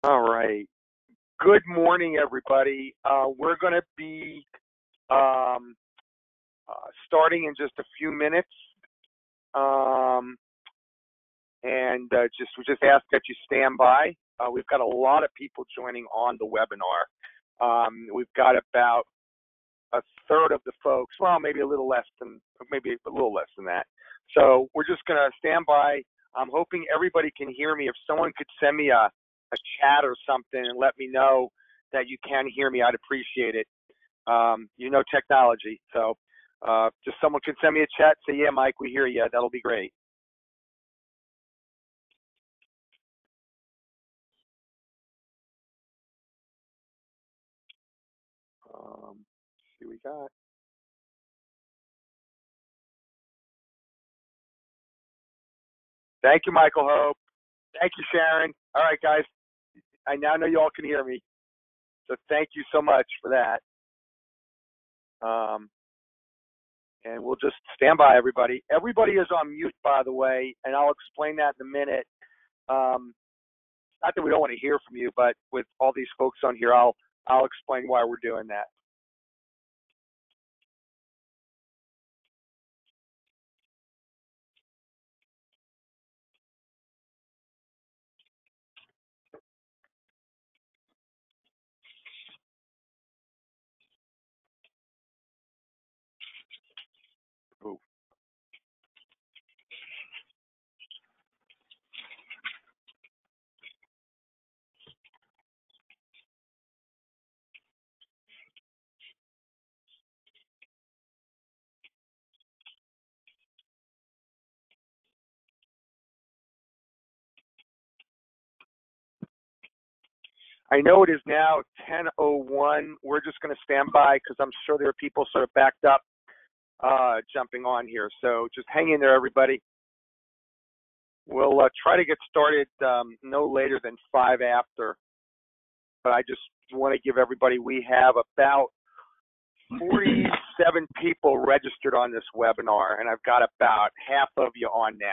All right. Good morning, everybody. We're going to be um, starting in just a few minutes, um, and we just ask that you stand by. We've got a lot of people joining on the webinar. We've got about a third of the folks, well, maybe a little less than that. So we're just going to stand by. I'm hoping everybody can hear me. If someone could send me a chat or something and let me know that you can hear me, I'd appreciate it. Technology. So just someone can send me a chat, say, yeah, Mike, we hear you. That'll be great. See what we got. Thank you, Michael Hope. Thank you, Sharon. All right, guys. I now know you all can hear me. So thank you so much for that. And we'll just stand by, everybody. Everybody is on mute, by the way, and I'll explain that in a minute. Not that we don't want to hear from you, but with all these folks on here, I'll explain why we're doing that. Ooh. I know it is now 10:01. We're just going to stand by because I'm sure there are people sort of backed up jumping on here. So just hang in there, everybody. We'll try to get started no later than 5 after. But I just want to give everybody, we have about 47 people registered on this webinar, and I've got about half of you on now.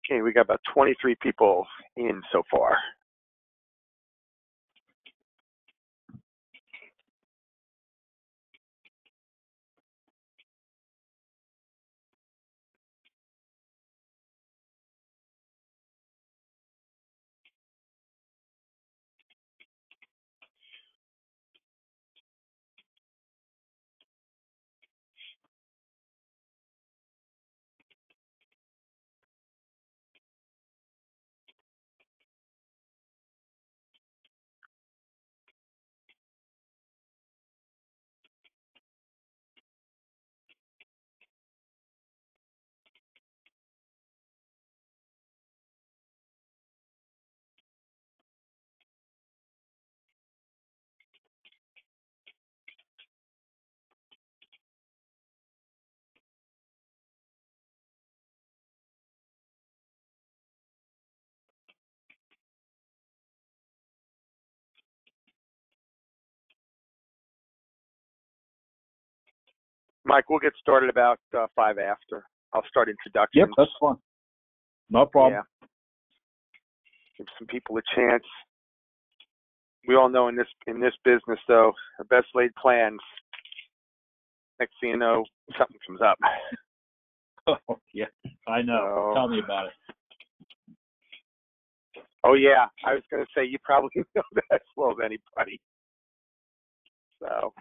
Okay, we got about 23 people in so far. Mike, we'll get started about 5 after. I'll start introductions. Yep, that's fine. No problem. Yeah. Give some people a chance. We all know in this business, though, the best laid plans. Next thing you know, something comes up. Oh, yeah, I know. Tell me about it. Oh, yeah. I was going to say, you probably know that as well as anybody. So.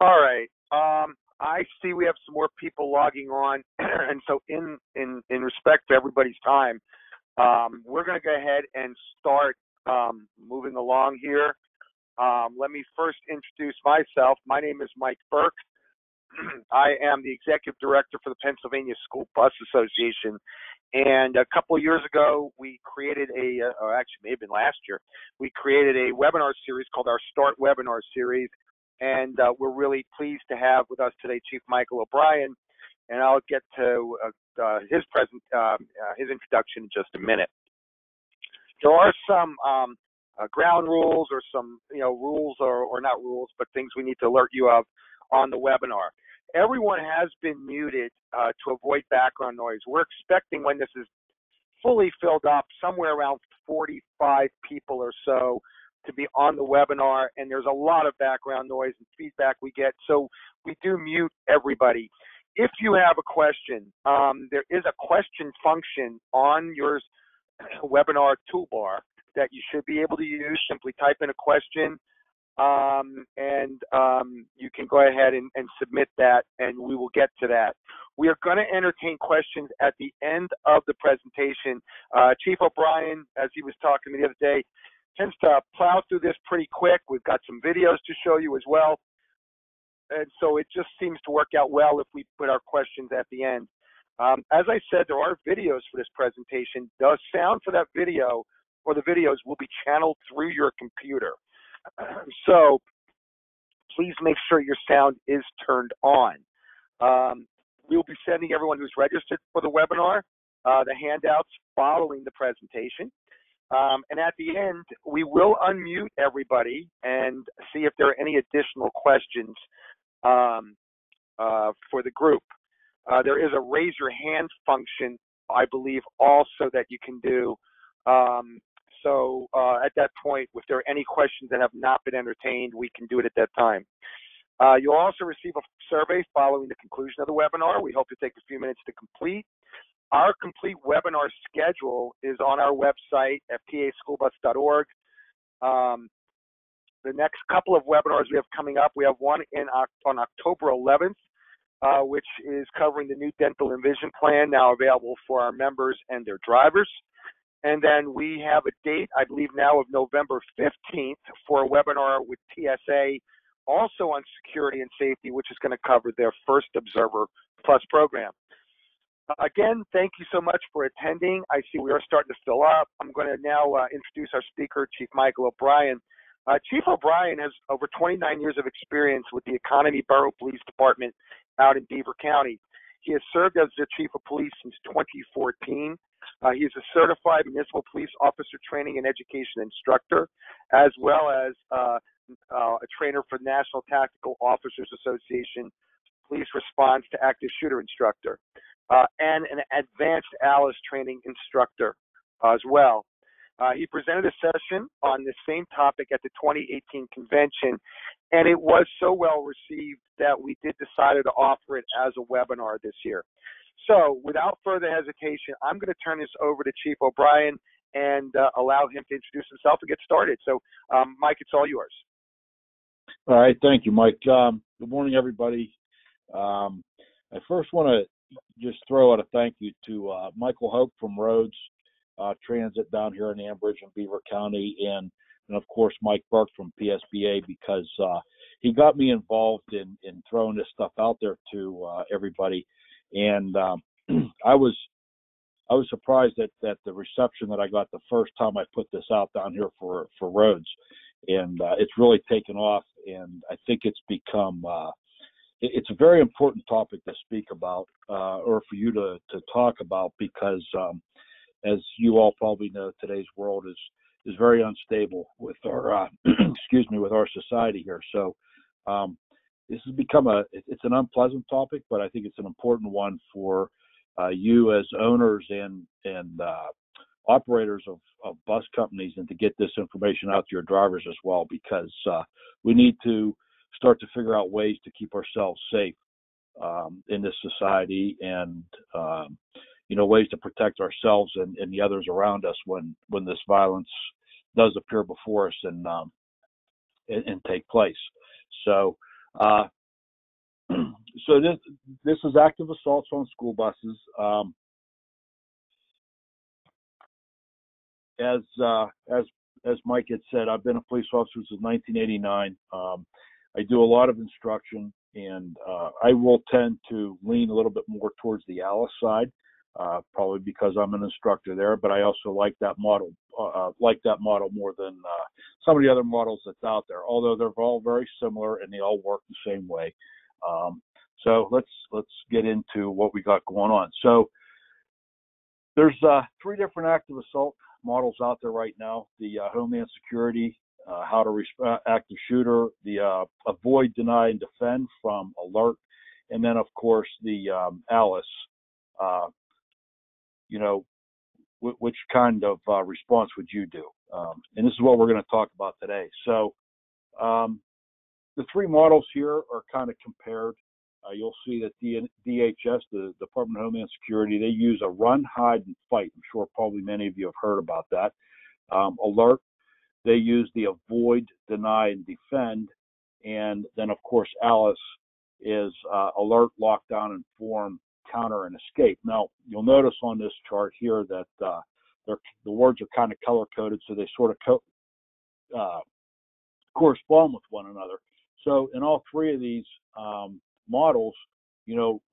All right. I see we have some more people logging on, and so in respect to everybody's time, we're going to go ahead and start moving along here. Let me first introduce myself. My name is Mike Burke. I am the executive director for the Pennsylvania School Bus Association. And a couple of years ago, we created or actually maybe last year, we created a webinar series called our Start Webinar Series. And we're really pleased to have with us today Chief Michael O'Brien. And I'll get to his introduction in just a minute. There are some ground rules or some rules or not rules, but things we need to alert you of on the webinar. Everyone has been muted to avoid background noise. We're expecting when this is fully filled up, somewhere around 45 people or so to be on the webinar, and there's a lot of background noise and feedback we get, so we do mute everybody. If you have a question, there is a question function on your webinar toolbar that you should be able to use. Simply type in a question, and you can go ahead and submit that, and we will get to that. We are going to entertain questions at the end of the presentation. Chief O'Brien, as he was talking to me the other day, tends to plow through this pretty quick. We've got some videos to show you as well. And so it just seems to work out well if we put our questions at the end. As I said, there are videos for this presentation. The sound for that video or the videos will be channeled through your computer. So please make sure your sound is turned on. We will be sending everyone who's registered for the webinar the handouts following the presentation. And at the end, we will unmute everybody and see if there are any additional questions for the group. There is a raise your hand function, I believe, also that you can do. So at that point, if there are any questions that have not been entertained, we can do it at that time. You'll also receive a survey following the conclusion of the webinar. We hope to take a few minutes to complete. Our complete webinar schedule is on our website at paschoolbus.org. The next couple of webinars we have coming up, we have one on October 11th, which is covering the new dental and vision plan, now available for our members and their drivers. And then we have a date, I believe now, of November 15th for a webinar with TSA, also on security and safety, which is going to cover their First Observer Plus program. Again, thank you so much for attending. I see we are starting to fill up. I'm going to now introduce our speaker, Chief Michael O'Brien. Chief O'Brien has over 29 years of experience with the Economy Borough Police Department out in Beaver County. He has served as the Chief of Police since 2014. He is a certified municipal police officer training and education instructor, as well as a trainer for National Tactical Officers Association Police Response to Active Shooter instructor, and an advanced ALICE training instructor as well. He presented a session on the same topic at the 2018 convention, and it was so well received that we decided to offer it as a webinar this year. So without further hesitation, I'm going to turn this over to Chief O'Brien and allow him to introduce himself and get started. So, Mike, it's all yours. All right. Thank you, Mike. Good morning, everybody. I first want to just throw out a thank you to Michael Hope from Roads Transit down here in Ambridge and Beaver County, and of course Mike Burke from PSBA, because he got me involved in throwing this stuff out there to everybody, and I was surprised at the reception that I got the first time I put this out down here for Roads, and it's really taken off, and I think it's become it's a very important topic to speak about, or for you to talk about, because as you all probably know, today's world is very unstable with our excuse me, with our society here. So this has become it's an unpleasant topic, but I think it's an important one for you as owners and operators of bus companies and to get this information out to your drivers as well, because we need to start to figure out ways to keep ourselves safe in this society, and ways to protect ourselves and the others around us when this violence does appear before us and take place. So so this is active assaults on school buses. As Mike had said, I've been a police officer since 1989. I do a lot of instruction, and I will tend to lean a little bit more towards the Alice side, probably because I'm an instructor there. But I also like that model more than some of the other models that's out there. Although they're all very similar and they all work the same way. So let's get into what we got going on. So there's 3 different active assault models out there right now: the Homeland Security, how to active shooter, the avoid, deny, and defend from alert, and then of course the Alice. Which kind of response would you do? And this is what we're going to talk about today. So the 3 models here are kind of compared. You'll see that DHS, the Department of Homeland Security, they use a run, hide, and fight. I'm sure probably many of you have heard about that. Alert, they use the avoid, deny, and defend. And then, of course, Alice is alert, lockdown, inform, counter, and escape. Now, you'll notice on this chart here that the words are kind of color-coded, so they sort of correspond with one another. So in all 3 of these models,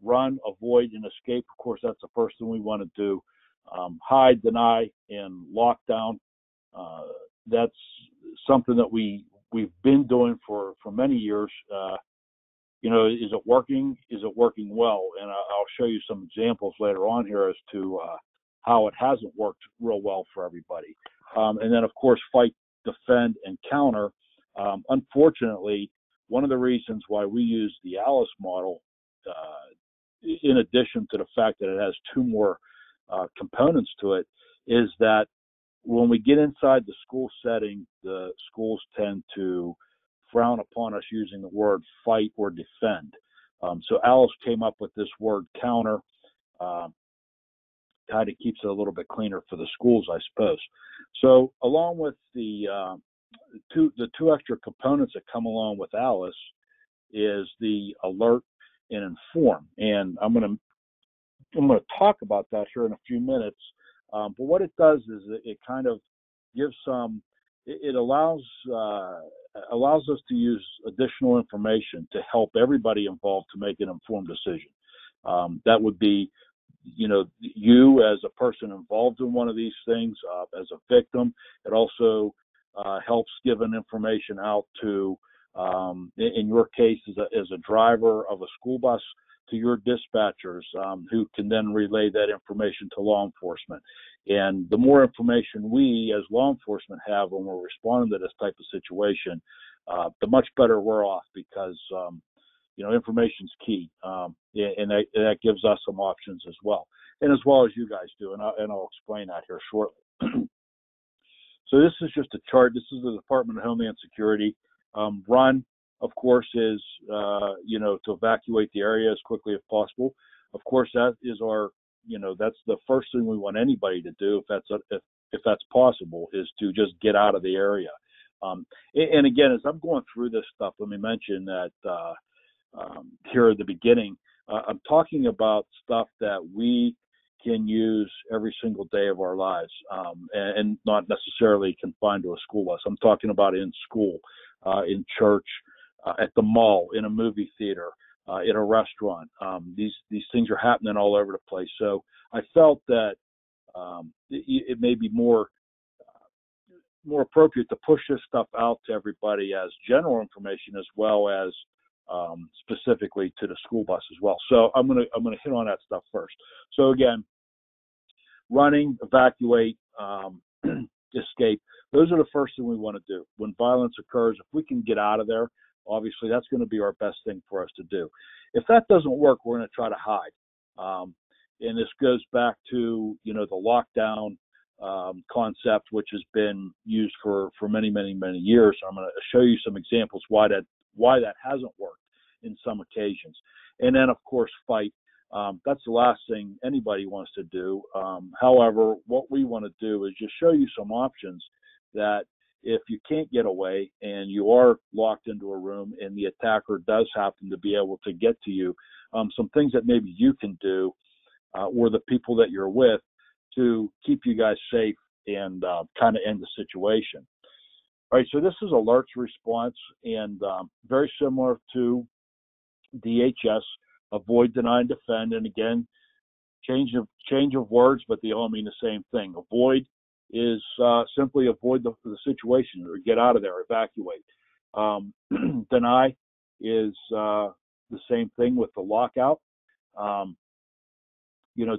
run, avoid, and escape. Of course, that's the first thing we want to do. Hide, deny, and lockdown. That's something that we've been doing for many years. Is it working? Is it working well? And I'll show you some examples later on here as to how it hasn't worked real well for everybody. And then, of course, fight, defend, and counter. Unfortunately, one of the reasons why we use the Alice model, in addition to the fact that it has 2 more components to it, is that when we get inside the school setting, the schools tend to frown upon us using the word fight or defend. So Alice came up with this word counter, kind of keeps it a little bit cleaner for the schools, I suppose. So along with the 2 extra components that come along with Alice is the alert and inform. And I'm going to talk about that here in a few minutes. But what it does is it kind of gives it allows us to use additional information to help everybody involved to make an informed decision. That would be, you as a person involved in one of these things, as a victim. It also helps giving information out to, in your case, as a driver of a school bus, to your dispatchers, who can then relay that information to law enforcement. And the more information we as law enforcement have when we're responding to this type of situation, the much better we're off, because information's key, and that gives us some options as well, and as well as you guys do, and I'll explain that here shortly. So this is just a chart. This is the Department of Homeland Security. Run, of course, is to evacuate the area as quickly as possible. Of course, that is our, that's the first thing we want anybody to do, if that's possible, is to just get out of the area. And again, as I'm going through this stuff, let me mention that here at the beginning, I'm talking about stuff that we can use every single day of our lives, and not necessarily confined to a school bus. I'm talking about in school, in church, at the mall, in a movie theater, in a restaurant. These things are happening all over the place. So I felt that it may be more appropriate to push this stuff out to everybody as general information, as well as specifically to the school bus as well. So I'm gonna hit on that stuff first. So again, running, evacuate, escape. Those are the first thing we want to do when violence occurs. If we can get out of there, obviously that's going to be our best thing for us to do. If that doesn't work, we're going to try to hide. And this goes back to the lockdown, concept, which has been used for many, many, many years. I'm going to show you some examples why that hasn't worked in some occasions. And then, of course, fight. That's the last thing anybody wants to do. However, what we want to do is just show you some options that if you can't get away and you are locked into a room and the attacker does happen to be able to get to you, some things that maybe you can do or the people that you're with to keep you guys safe and kind of end the situation. All right, so this is alerts response, and very similar to DHS, avoid, deny, and defend. And again, change of words, but they all mean the same thing. Avoid is simply avoid the situation or get out of there, evacuate. Deny is the same thing with the lockout.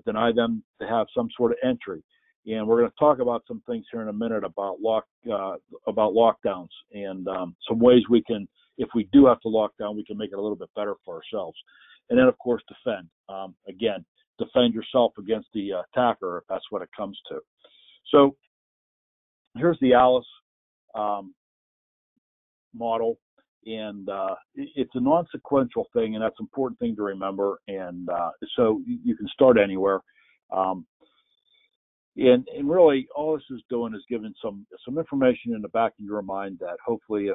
Deny them to have some sort of entry. And we're going to talk about some things here in a minute about lockdowns and some ways we can, if we do have to lock down, we can make it a little bit better for ourselves. And then, of course, defend. Again, defend yourself against the attacker if that's what it comes to. So here's the Alice model. And it's a non-sequential thing, and that's an important thing to remember. And so you can start anywhere. And really, all this is doing is giving some information in the back of your mind that hopefully,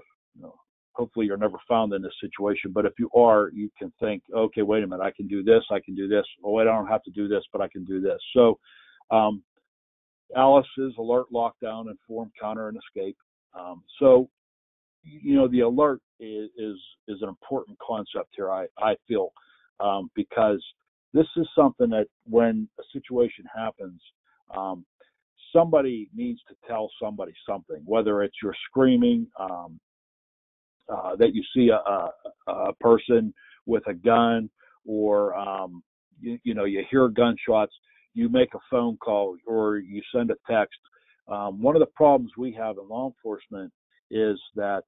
hopefully you're never found in this situation. But if you are, you can think, okay, wait a minute, I can do this, I can do this. Oh, wait, I don't have to do this, but I can do this. So Alice is alert, lockdown, inform, counter, and escape. So the alert is an important concept here, I feel, because this is something that when a situation happens, somebody needs to tell somebody something, whether it's you're screaming, that you see a person with a gun, or you hear gunshots, you make a phone call or you send a text. One of the problems we have in law enforcement is that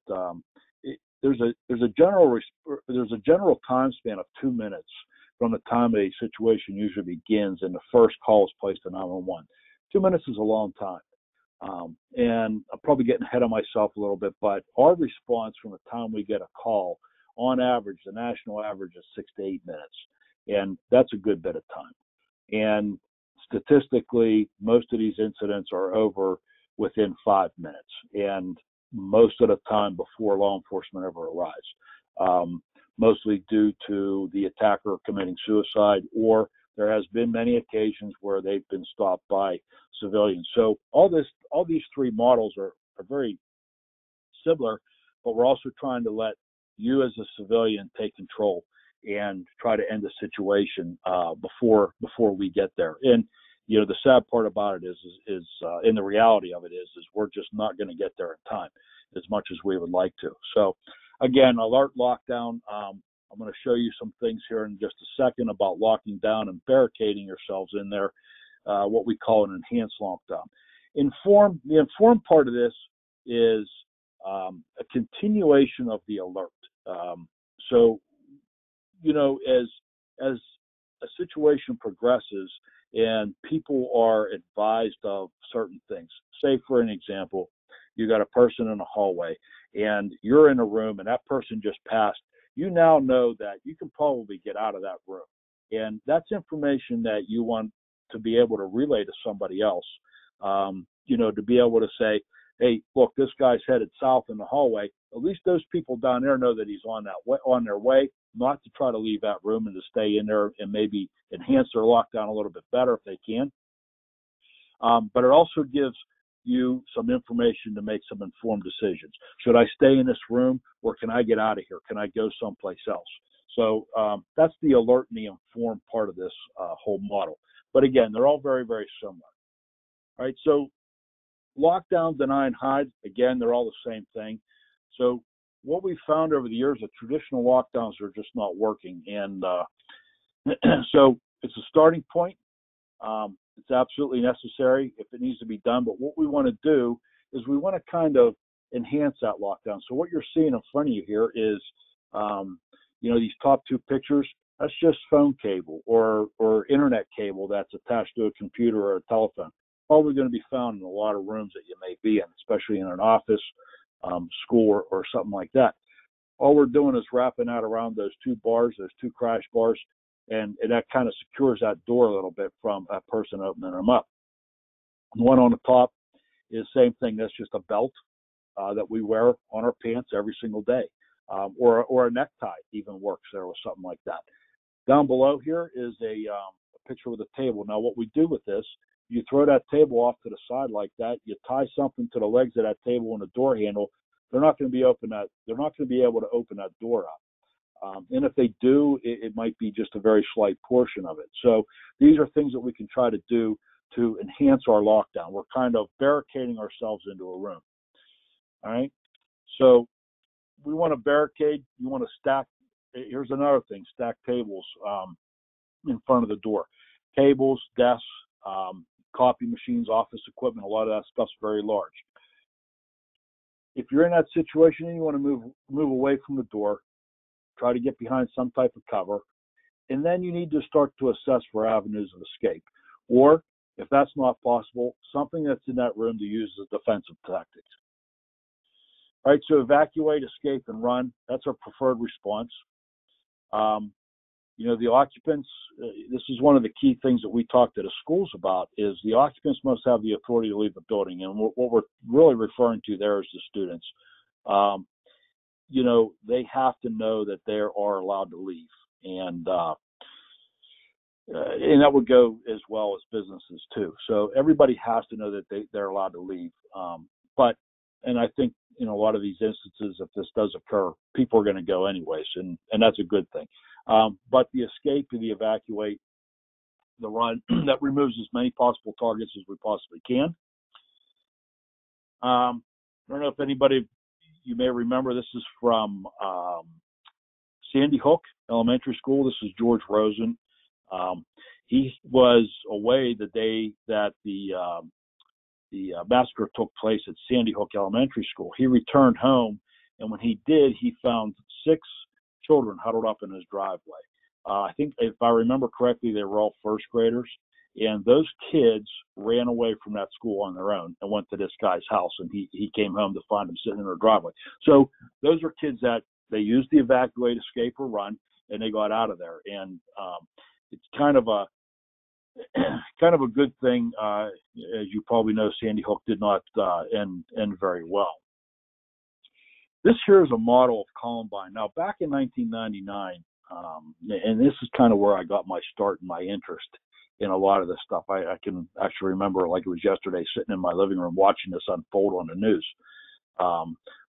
there's a general time span of 2 minutes from the time a situation usually begins and the first call is placed to 911. 2 minutes is a long time. And I'm probably getting ahead of myself a little bit, but our response from the time we get a call, on average, the national average is 6 to 8 minutes. And that's a good bit of time. And statistically, most of these incidents are over within 5 minutes, and most of the time before law enforcement ever arrives, mostly due to the attacker committing suicide, or there has been many occasions where they've been stopped by civilians. So all these three models are very similar, but we're also trying to let you as a civilian take control and try to end the situation before we get there. And the sad part about it is and the reality of it is we're just not going to get there in time as much as we would like to. So again, alert, lockdown. I'm going to show you some things here in just a second about locking down and barricading yourselves in there, what we call an enhanced lockdown. The informed part of this is a continuation of the alert. So, as a situation progresses and people are advised of certain things, say for an example, you got a person in a hallway and you're in a room and that person just passed, you now know that you can probably get out of that room. And that's information that you want to be able to relay to somebody else, to be able to say, hey, look, this guy's headed south in the hallway. At least those people down there know that he's on their way, not to try to leave that room and to stay in there and maybe enhance their lockdown a little bit better if they can. But it also gives you some information to make some informed decisions. Should I stay in this room or can I get out of here? Can I go someplace else? So that's the alert and the informed part of this whole model. But again, they're all very, very similar. All right, so lockdown, deny, and hide, again, they're all the same thing. So what we've found over the years, the traditional lockdowns are just not working. And so it's a starting point. It's absolutely necessary if it needs to be done. But what we want to do is we want to kind of enhance that lockdown. So what you're seeing in front of you here is, these top two pictures, that's just phone cable or internet cable that's attached to a computer or a telephone. probably going to be found in a lot of rooms that you may be in, especially in an office, school, or something like that. All we're doing is wrapping that around those two bars, those two crash bars, and that kind of secures that door a little bit from a person opening them up. The one on the top is the same thing. That's just a belt that we wear on our pants every single day, or a necktie even works there, or something like that. Down below here is a picture with a table. Now, what we do with this, you throw that table off to the side like that. You tie something to the legs of that table and the door handle. They're not going to be able to open that door up. And if they do, it might be just a very slight portion of it. So these are things that we can try to do to enhance our lockdown. We're kind of barricading ourselves into a room. All right. So we want to barricade. You want to stack. Here's another thing: stack tables in front of the door. Tables, desks, copy machines, office equipment. A lot of that stuff's very large. If you're in that situation and you want to move away from the door, try to get behind some type of cover, and then you need to start to assess for avenues of escape. Or, if that's not possible, something that's in that room to use as defensive tactics. All right, so evacuate, escape, and run. That's our preferred response. The occupants, this is one of the key things that we talk to the schools about, is the occupants must have the authority to leave the building. And what we're really referring to there is the students. They have to know that they are allowed to leave. And that would go as well as businesses too. So everybody has to know that they're allowed to leave. And I think in a lot of these instances, if this does occur, people are going to go anyways, and that's a good thing. But the escape and the evacuate, the run, that removes as many possible targets as we possibly can. I don't know if anybody, you may remember, this is from Sandy Hook Elementary School. This is George Rosen. He was away the day that the massacre took place at Sandy Hook Elementary School. He returned home, and when he did, he found 6 children huddled up in his driveway. I think, if I remember correctly, they were all first graders, and those kids ran away from that school on their own and went to this guy's house, and he came home to find them sitting in their driveway. So those are kids that they used the evacuate, escape, or run, and they got out of there. And it's kind of a good thing. As you probably know, Sandy Hook did not end very well. This here is a model of Columbine. Now, back in 1999, and this is kind of where I got my start and my interest in a lot of this stuff. I can actually remember like it was yesterday, sitting in my living room watching this unfold on the news.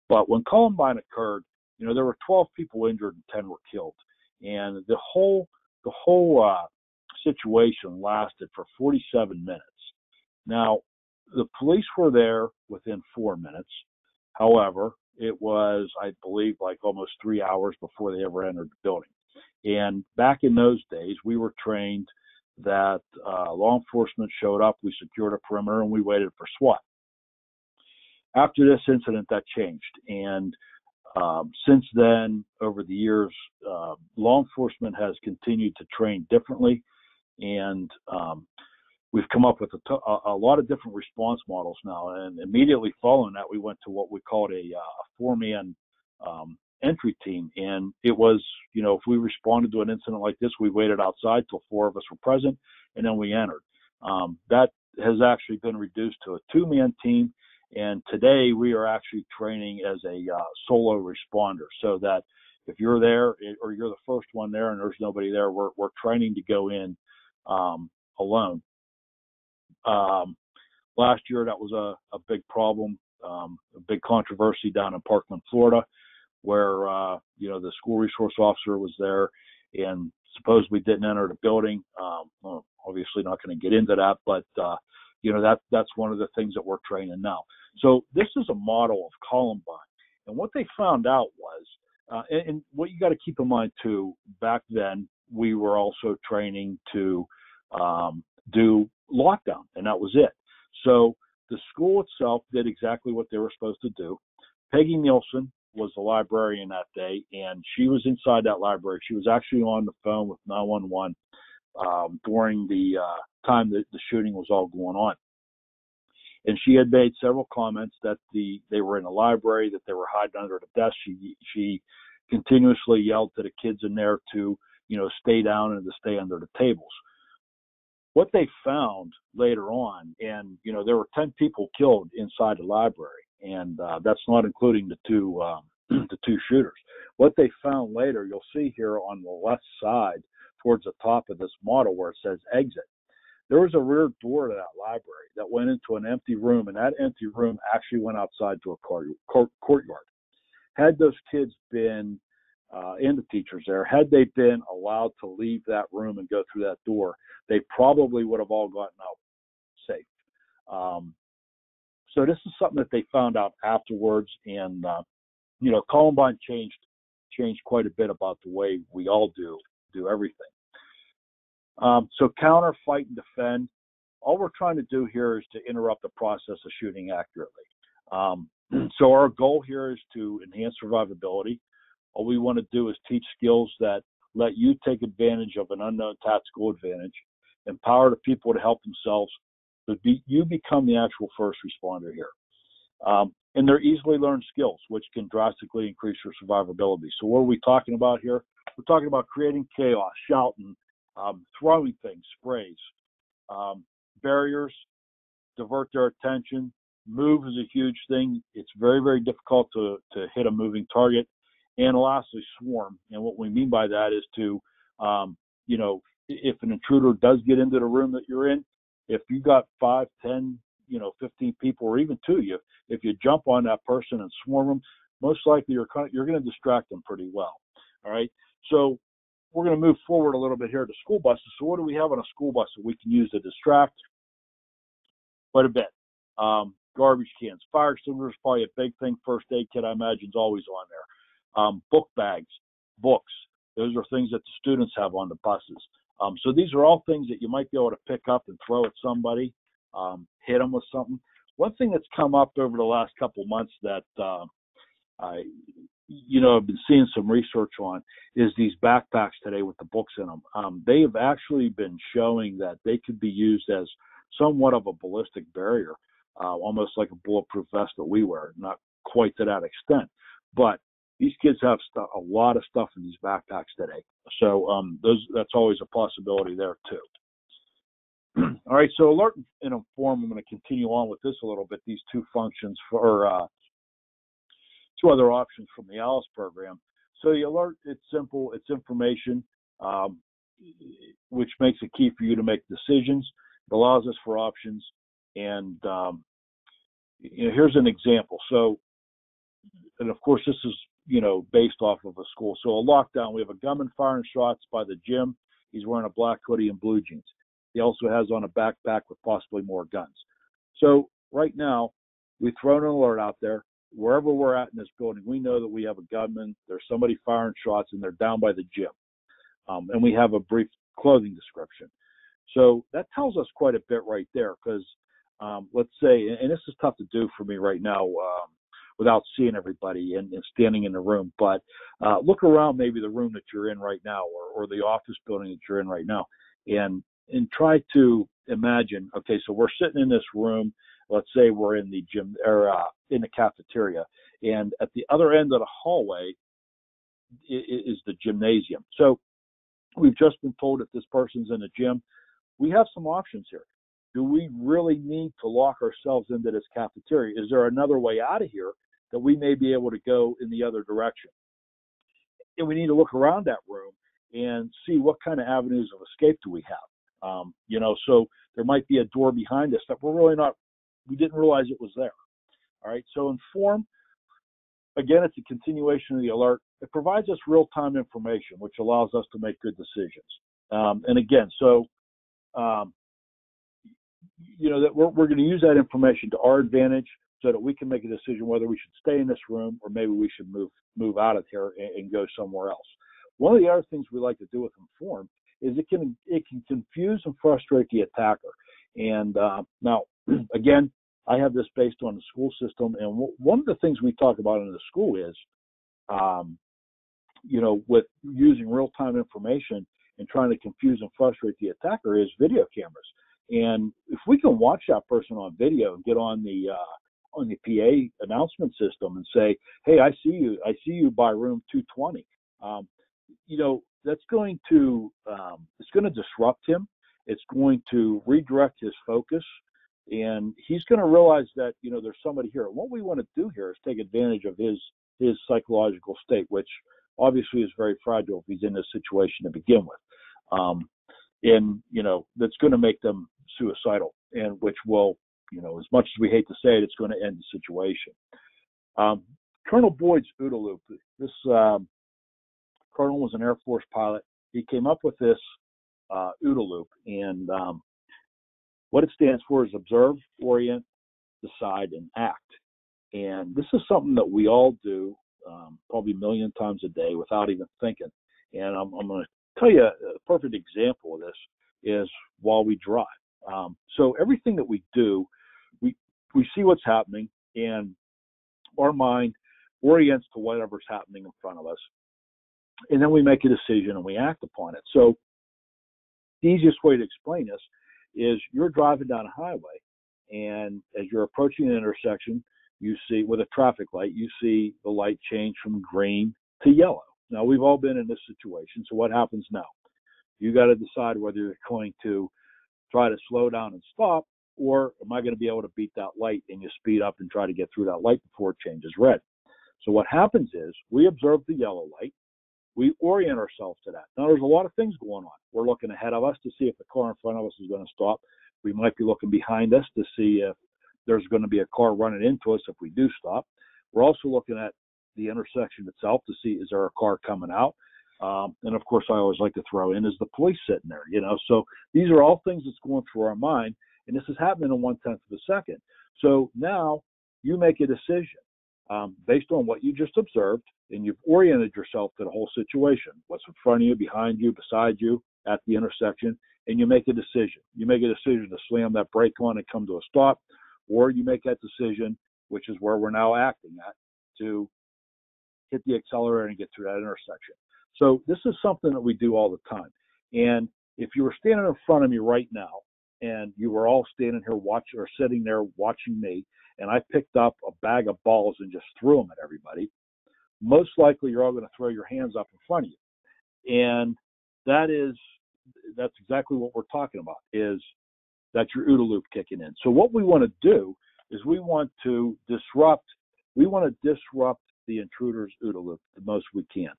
But when Columbine occurred, there were 12 people injured and 10 were killed, and the whole situation lasted for 47 minutes. Now, the police were there within 4 minutes. However, it was, I believe, like almost 3 hours before they ever entered the building. And back in those days, we were trained that law enforcement showed up, we secured a perimeter, and we waited for SWAT. After this incident, that changed. And since then, over the years, law enforcement has continued to train differently. And we've come up with a lot of different response models now. And immediately following that, we went to what we called a 4-man entry team. And it was, if we responded to an incident like this, we waited outside till 4 of us were present, and then we entered. That has actually been reduced to a 2-man team. And today we are actually training as a solo responder, so that if you're there or you're the first one there and there's nobody there, we're training to go in alone. Last year, that was a big problem, a big controversy down in Parkland, Florida, where, the school resource officer was there and supposedly didn't enter the building. Well, obviously not going to get into that, but, that's one of the things that we're training now. So this is a model of Columbine. And what they found out was, and what you got to keep in mind too, back then, we were also training to do lockdown, and that was it. So the school itself did exactly what they were supposed to do. Peggy Nielsen was the librarian that day, and she was inside that library. She was actually on the phone with 911 during the time that the shooting was all going on. And she had made several comments that they were in the library, that they were hiding under the desk. She continuously yelled to the kids in there to, stay down and to stay under the tables. What they found later on, and there were 10 people killed inside the library, and that's not including the two the two shooters. What they found later, you'll see here on the left side towards the top of this model where it says exit. There was a rear door to that library that went into an empty room, and that empty room actually went outside to a courtyard. Had those kids been and the teachers there, had they been allowed to leave that room and go through that door, they probably would have all gotten out safe. So this is something that they found out afterwards, and Columbine changed quite a bit about the way we all do everything. So counter, fight, and defend. All we're trying to do here is to interrupt the process of shooting accurately. So our goal here is to enhance survivability. All we want to do is teach skills that let you take advantage of an unknown tactical advantage, empower the people to help themselves, so you become the actual first responder here. And they're easily learned skills, which can drastically increase your survivability. So what are we talking about here? We're talking about creating chaos, shouting, throwing things, sprays, barriers, divert their attention. Move is a huge thing. It's very, very difficult to hit a moving target. And lastly, swarm. And what we mean by that is to, if an intruder does get into the room that you're in, if you got 5, 10, 15 people, or even 2 of you, if you jump on that person and swarm them, most likely you're going to distract them pretty well. All right. So we're going to move forward a little bit here to school buses. So what do we have on a school bus that we can use to distract? Quite a bit. Garbage cans, fire extinguishers, probably a big thing. First aid kit, I imagine, is always on there. Book bags, books. Those are things that the students have on the buses. So these are all things that you might be able to pick up and throw at somebody, hit them with something. One thing that's come up over the last couple of months that I've been seeing some research on is these backpacks today with the books in them. They have actually been showing that they could be used as somewhat of a ballistic barrier, almost like a bulletproof vest that we wear, not quite to that extent. But these kids have a lot of stuff in these backpacks today. So that's always a possibility there too. All right, so alert and inform, I'm going to continue on with this a little bit, these two functions for two other options from the ALICE program. So the alert, it's simple, it's information, which makes it key for you to make decisions. It allows us for options. And here's an example. So, and of course, this is, based off of a school. So a lockdown, we have a gunman firing shots by the gym. He's wearing a black hoodie and blue jeans. He also has on a backpack with possibly more guns. So right now, we've thrown an alert out there. Wherever we're at in this building, we know that we have a gunman, there's somebody firing shots, and they're down by the gym. And we have a brief clothing description. So that tells us quite a bit right there because let's say, and this is tough to do for me right now without seeing everybody and standing in the room, but look around maybe the room that you're in right now or the office building that you're in right now and try to imagine, okay, so we're sitting in this room. Let's say we're in the gym or in the cafeteria, and at the other end of the hallway is the gymnasium. So we've just been told that this person's in the gym. We have some options here. Do we really need to lock ourselves into this cafeteria? Is there another way out of here that we may be able to go in the other direction? And we need to look around that room and see what kind of avenues of escape do we have. So there might be a door behind us that we didn't realize it was there. All right, so inform, again, it's a continuation of the alert. It provides us real-time information, which allows us to make good decisions. And again, so, that we're going to use that information to our advantage so that we can make a decision whether we should stay in this room or maybe we should move out of here and go somewhere else. One of the other things we like to do with inform is it can confuse and frustrate the attacker. And now, again, I have this based on the school system, and one of the things we talk about in the school is, with using real-time information and trying to confuse and frustrate the attacker is video cameras. And if we can watch that person on video and get on the PA announcement system and say, "Hey, I see you by room 220," that's going to it's going to disrupt him. It's going to redirect his focus, and he's going to realize that there's somebody here. And what we want to do here is take advantage of his psychological state, which obviously is very fragile if he's in this situation to begin with. And that's going to make them suicidal, and which will, as much as we hate to say it, it's going to end the situation. Colonel Boyd's OODA loop. This colonel was an Air Force pilot. He came up with this OODA loop, and what it stands for is observe, orient, decide, and act. And this is something that we all do probably a million times a day without even thinking. And I'm going to tell you a perfect example of this is while we drive. So everything that we do, we see what's happening, and our mind orients to whatever's happening in front of us. And then we make a decision and we act upon it. So the easiest way to explain this is you're driving down a highway, and as you're approaching an intersection, you see with a traffic light, you see the light change from green to yellow. Now, we've all been in this situation. So what happens now? You got to decide whether you're going to try to slow down and stop, or am I going to be able to beat that light, and you speed up and try to get through that light before it changes red. So what happens is we observe the yellow light. We orient ourselves to that. Now, there's a lot of things going on. We're looking ahead of us to see if the car in front of us is going to stop. We might be looking behind us to see if there's going to be a car running into us if we do stop. We're also looking at the intersection itself to see, is there a car coming out? And of course, I always like to throw in, is the police sitting there? So these are all things that's going through our mind, and this is happening in 1/10 of a second. So now you make a decision based on what you just observed, and you've oriented yourself to the whole situation, what's in front of you, behind you, beside you, at the intersection, and you make a decision. You make a decision to slam that brake on and come to a stop, or you make that decision, which is where we're now acting at, to hit the accelerator and get through that intersection. So this is something that we do all the time. And if you were standing in front of me right now, and you were all standing here watching or sitting there watching me, and I picked up a bag of balls and just threw them at everybody, most likely you're all going to throw your hands up in front of you. And that's exactly what we're talking about, is that's your OODA loop kicking in. So what we want to do is we want to disrupt the intruder's OODA loop the most we can.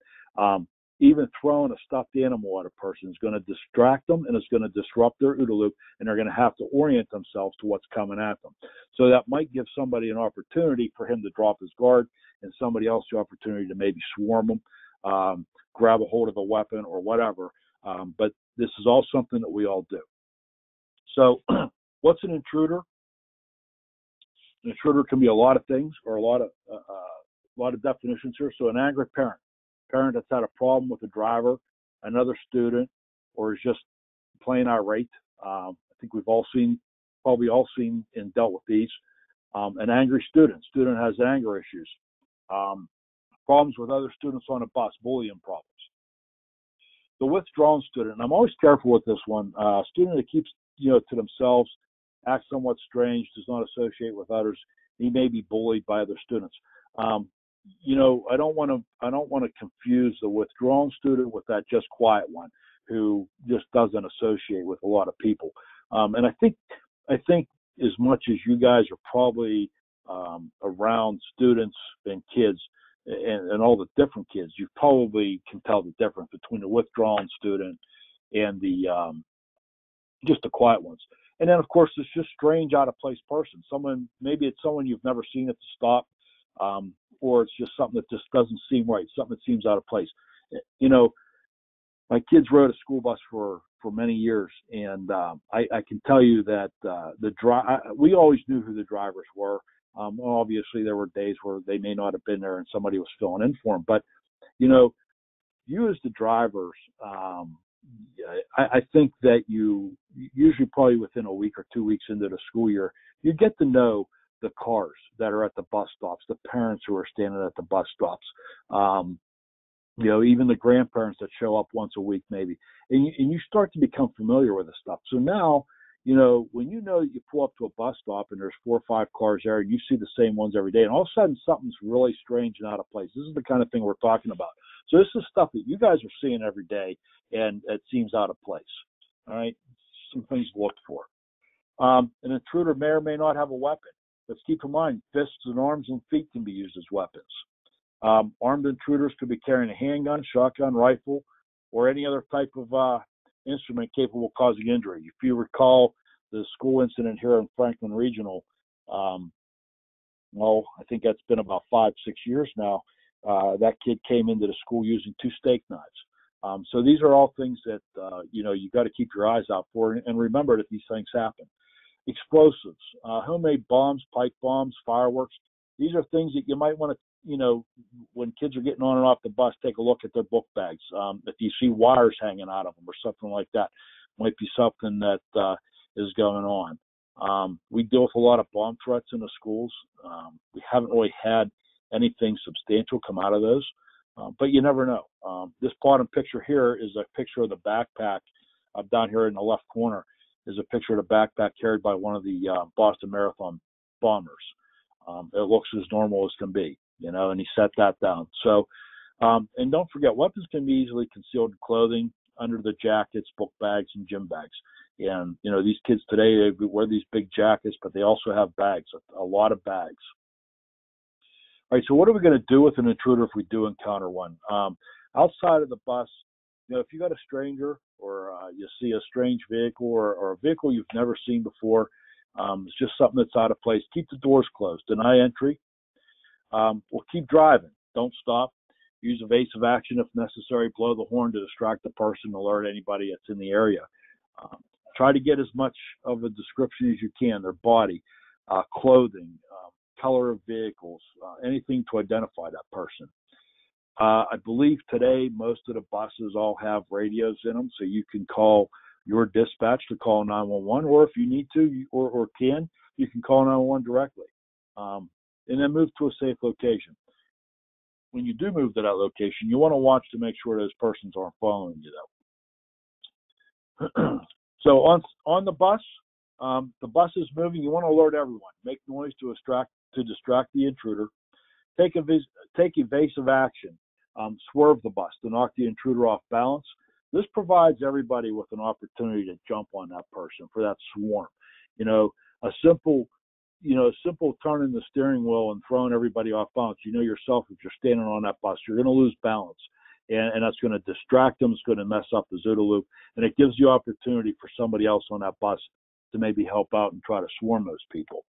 Even throwing a stuffed animal at a person is going to distract them, and it's going to disrupt their OODA loop, and they're going to have to orient themselves to what's coming at them. So that might give somebody an opportunity for him to drop his guard, and somebody else the opportunity to maybe swarm him, grab a hold of a weapon or whatever. But this is all something that we all do. So what's an intruder? An intruder can be a lot of things, or a lot of definitions here. So an angry parent that's had a problem with a driver, another student, or is just plain irate. I think we've probably all seen and dealt with these. An angry student has anger issues. Problems with other students on a bus, bullying problems. The withdrawn student, and I'm always careful with this one. A student that keeps to themselves, acts somewhat strange, does not associate with others. He may be bullied by other students. I don't want to confuse the withdrawn student with that just quiet one who just doesn't associate with a lot of people. And I think as much as you guys are probably around students and kids and all the different kids, you probably can tell the difference between the withdrawn student and the just the quiet ones. And then, of course, it's just strange, out of place person. Maybe it's someone you've never seen at the stop, or it's just something that just doesn't seem right, something that seems out of place. My kids rode a school bus for many years, and I can tell you that we always knew who the drivers were. Obviously, there were days where they may not have been there and somebody was filling in for them. But, you as the drivers, I think that you usually probably within a week or 2 weeks into the school year, you get to know the cars that are at the bus stops, the parents who are standing at the bus stops, even the grandparents that show up once a week maybe. And you start to become familiar with this stuff. So now, when you know that you pull up to a bus stop and there's 4 or 5 cars there and you see the same ones every day, and all of a sudden something's really strange and out of place. This is the kind of thing we're talking about. So this is stuff that you guys are seeing every day, and it seems out of place. All right, some things to look for. An intruder may or may not have a weapon. Let's keep in mind, fists and arms and feet can be used as weapons. Armed intruders could be carrying a handgun, shotgun, rifle, or any other type of instrument capable of causing injury. If you recall the school incident here in Franklin Regional, I think that's been about 5-6 years now. That kid came into the school using 2 steak knives. So these are all things that you got to keep your eyes out for, and remember that these things happen. Explosives, homemade bombs, pipe bombs, fireworks. These are things that you might want to, when kids are getting on and off the bus, take a look at their book bags. If you see wires hanging out of them or something like that, might be something that is going on. We deal with a lot of bomb threats in the schools. We haven't really had anything substantial come out of those, but you never know. This bottom picture here is a picture of the backpack down here in the left corner. Is a picture of the backpack carried by one of the Boston Marathon bombers. It looks as normal as can be, and he set that down. So, and don't forget, weapons can be easily concealed in clothing, under the jackets, book bags, and gym bags. And, these kids today, they wear these big jackets, but they also have bags, a lot of bags. All right, so what are we going to do with an intruder if we do encounter one? Outside of the bus, if you got a stranger or you see a strange vehicle or a vehicle you've never seen before, it's just something that's out of place, keep the doors closed, deny entry, or keep driving. Don't stop. Use evasive action if necessary. Blow the horn to distract the person, alert anybody that's in the area. Try to get as much of a description as you can, their body, clothing, color of vehicles, anything to identify that person. I believe today most of the buses all have radios in them, so you can call your dispatch to call 911, or if you need to or can, you can call 911 directly, and then move to a safe location. When you do move to that location, you want to watch to make sure those persons aren't following you, though. So on the bus is moving. You want to alert everyone. Make noise to distract the intruder. Take evasive action. Swerve the bus to knock the intruder off balance. This provides everybody with an opportunity to jump on that person for that swarm. A simple turn in the steering wheel and throwing everybody off balance. Yourself, if you're standing on that bus, you're going to lose balance, and that's going to distract them. It's going to mess up the OODA loop, and it gives you opportunity for somebody else on that bus to maybe help out and try to swarm those people.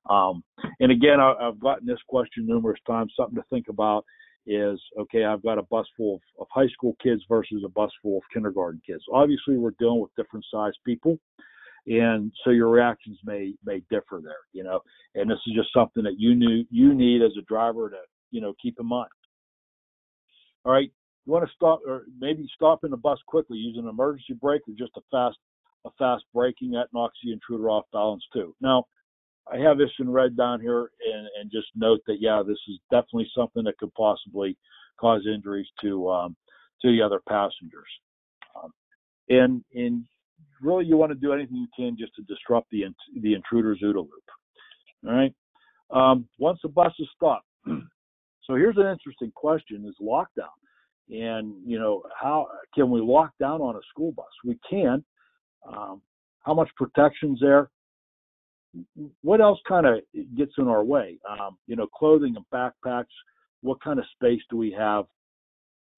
And again, I've gotten this question numerous times. Something to think about is, okay, I've got a bus full of high school kids versus a bus full of kindergarten kids. Obviously, we're dealing with different sized people, and so your reactions may differ there, and this is just something that you need as a driver to, keep in mind. All right, you want to stop, or maybe stop in the bus quickly, use an emergency brake or just a fast braking. That knocks the intruder off balance too. Now, I have this in red down here, and just note that, this is definitely something that could possibly cause injuries to the other passengers. And really, you want to do anything you can just to disrupt the intruder's OODA loop. All right. Once the bus is stopped, so here's an interesting question: is lockdown, and how can we lock down on a school bus? We can. How much protection's there? What else kind of gets in our way? Clothing and backpacks. What kind of space do we have?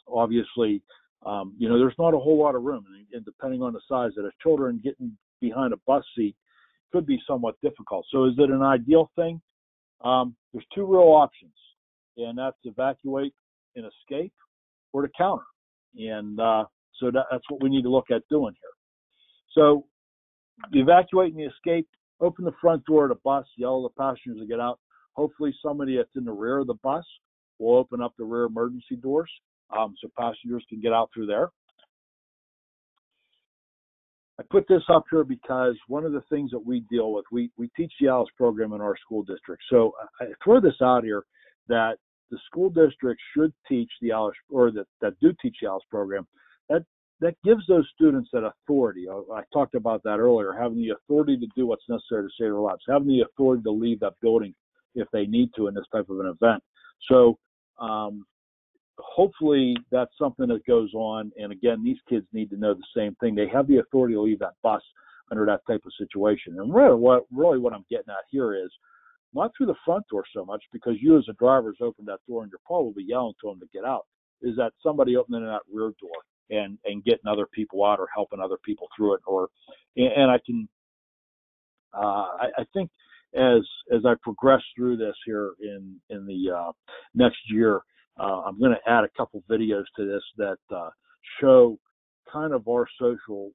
Obviously, there's not a whole lot of room, and depending on the size of the children, getting behind a bus seat could be somewhat difficult. So is it an ideal thing? There's 2 real options, and that's evacuate and escape or to counter. And so that's what we need to look at doing here. So the evacuate and the escape, open the front door of the bus, yell at the passengers to get out. Hopefully somebody that's in the rear of the bus will open up the rear emergency doors so passengers can get out through there. I put this up here because one of the things that we deal with, we teach the ALICE program in our school district. So I throw this out here that the school district should teach the ALICE, or that do teach the ALICE program, that that gives those students that authority. I talked about that earlier, having the authority to do what's necessary to save their lives, having the authority to leave that building if they need to in this type of an event. So hopefully that's something that goes on. And again, these kids need to know the same thing. They have the authority to leave that bus under that type of situation. And really what I'm getting at here is not through the front door so much, because you as a driver has opened that door and you're probably yelling to them to get out, is that somebody opening that rear door and getting other people out or helping other people through it. And I can, I think as I progress through this here in the next year, I'm going to add a couple videos to this that show kind of our social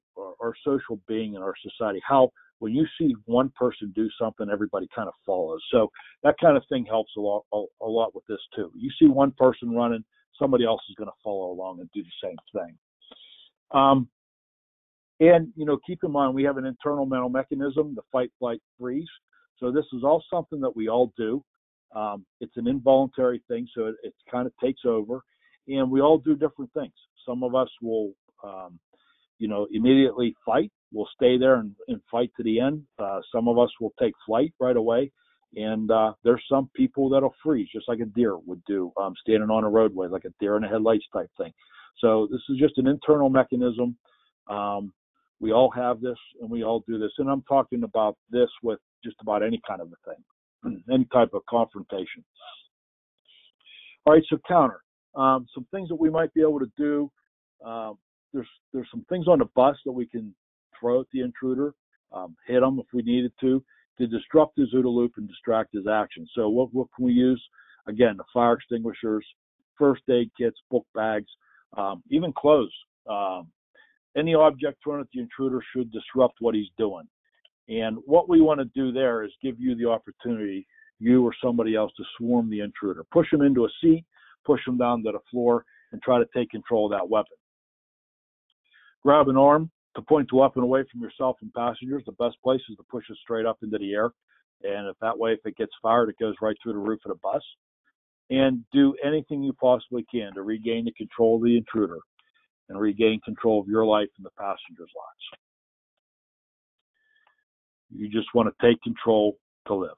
being in our society, how when you see one person do something, everybody kind of follows. So that kind of thing helps a lot with this too. You see one person running, somebody else is going to follow along and do the same thing. And, keep in mind, we have an internal mental mechanism, the fight, flight, freeze. So this is all something that we all do. It's an involuntary thing, so it kind of takes over. And we all do different things. Some of us will, immediately fight. We'll stay there and fight to the end. Some of us will take flight right away. And there's some people that'll freeze, just like a deer would do, standing on a roadway, like a deer in the headlights type thing. So this is just an internal mechanism. We all have this, and we all do this. And I'm talking about this with just about any kind of a thing, any type of confrontation. All right, so counter. Some things that we might be able to do. There's some things on the bus that we can throw at the intruder, hit them if we needed to disrupt his OODA loop and distract his action. So what can we use? Again, the fire extinguishers, first aid kits, book bags, even clothes. Any object thrown at the intruder should disrupt what he's doing. And what we want to do there is give you the opportunity, you or somebody else, to swarm the intruder. Push him into a seat, push him down to the floor, and try to take control of that weapon. Grab an arm to point the weapon away from yourself and passengers. The best place is to push it straight up into the air. And if it gets fired, it goes right through the roof of the bus. And do anything you possibly can to regain the control of the intruder and regain control of your life and the passengers' lives. You just want to take control to live.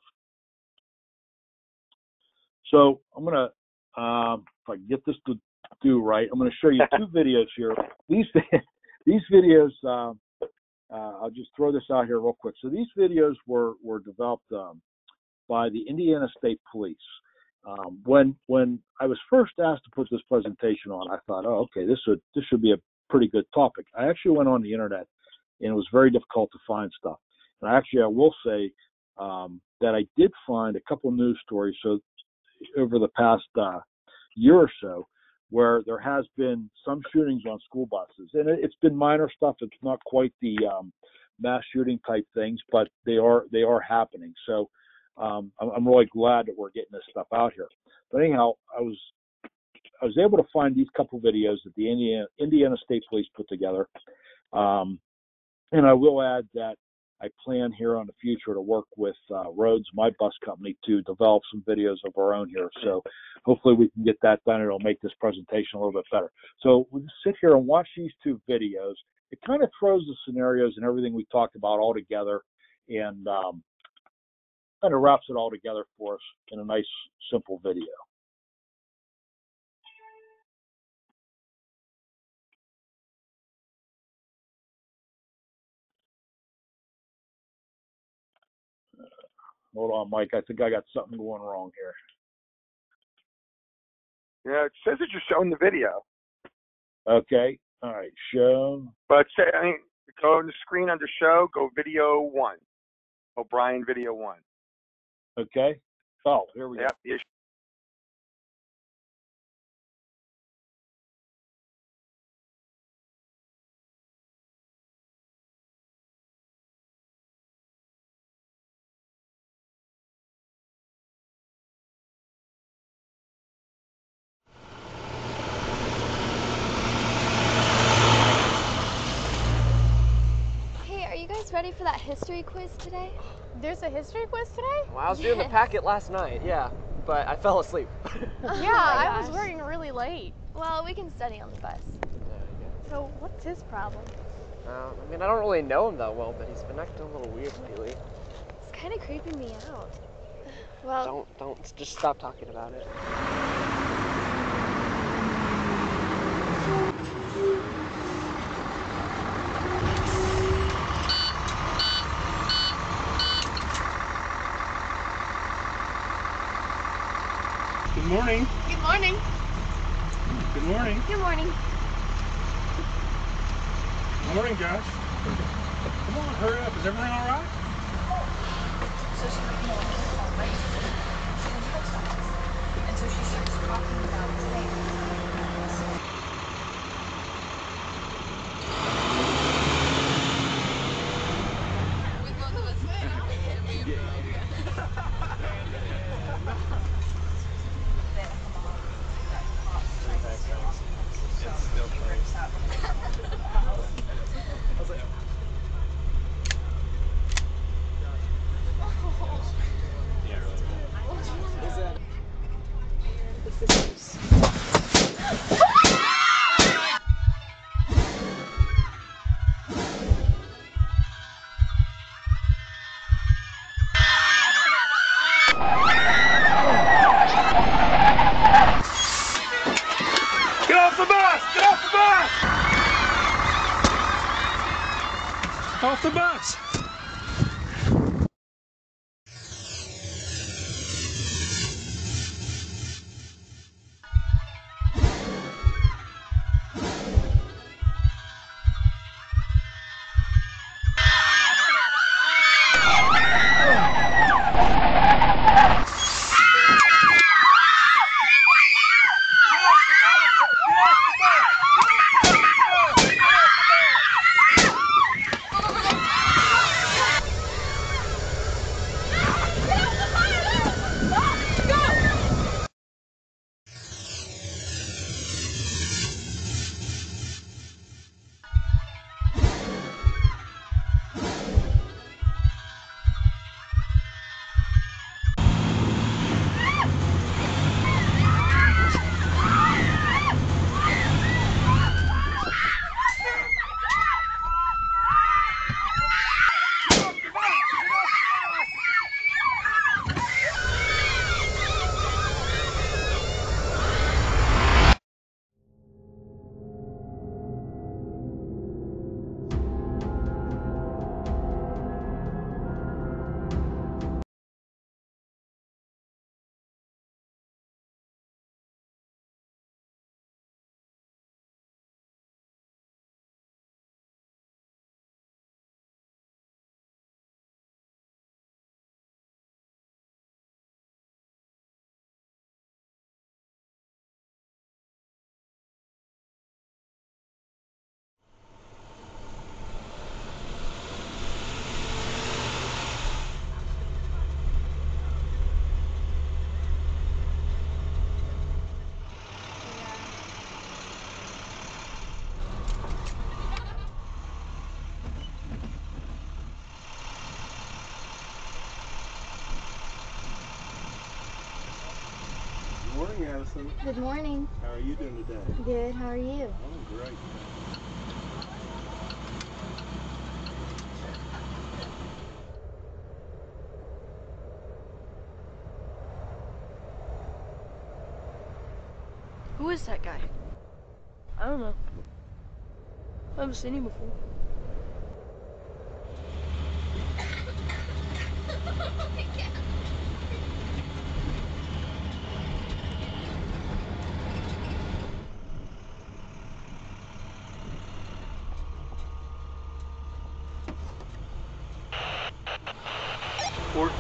So I'm going to, if I can get this to do right, I'm going to show you two videos here. These videos, I'll just throw this out here real quick. So these videos were developed by the Indiana State Police. When I was first asked to put this presentation on, I thought, oh, okay, this should be a pretty good topic. I actually went on the internet, and it was very difficult to find stuff. And I will say that I did find a couple news stories over the past year or so, where there has been some shootings on school buses. And it's been minor stuff. It's not quite the mass shooting type things, but they are happening. So I'm really glad that we're getting this stuff out here. But anyhow, I was able to find these couple videos that the Indiana State Police put together. And I will add that I plan here on the future to work with Rhodes, my bus company, to develop some videos of our own here. So hopefully we can get that done. It'll make this presentation a little bit better. So we'll just sit here and watch these two videos. It kind of throws the scenarios and everything we talked about all together, and kind of wraps it all together for us in a nice, simple video. Hold on, Mike. I think I got something going wrong here. Yeah, it says that you're showing the video. Okay. All right. Show. But go on the screen under show, go video 1. O'Brien video 1. Okay. Oh, here we go. Yep. Ready for that history quiz today? There's a history quiz today? Well, I was doing the packet last night, yeah, but I fell asleep. Yeah, I was working really late. Well, we can study on the bus. So, what's his problem? I mean, I don't really know him that well, but he's been acting a little weird lately. It's kind of creeping me out. Well, Don't, just stop talking about it. Good morning. good morning. Good morning. Good morning. Good morning, Josh. Come on, hurry up. Is everything all right? And so she starts talking about things. Get off the bus! Get off the bus! Off the bus! Good morning, Addison. Good morning. How are you doing today? Good, how are you? Oh, great. Who is that guy? I don't know. I haven't seen him before.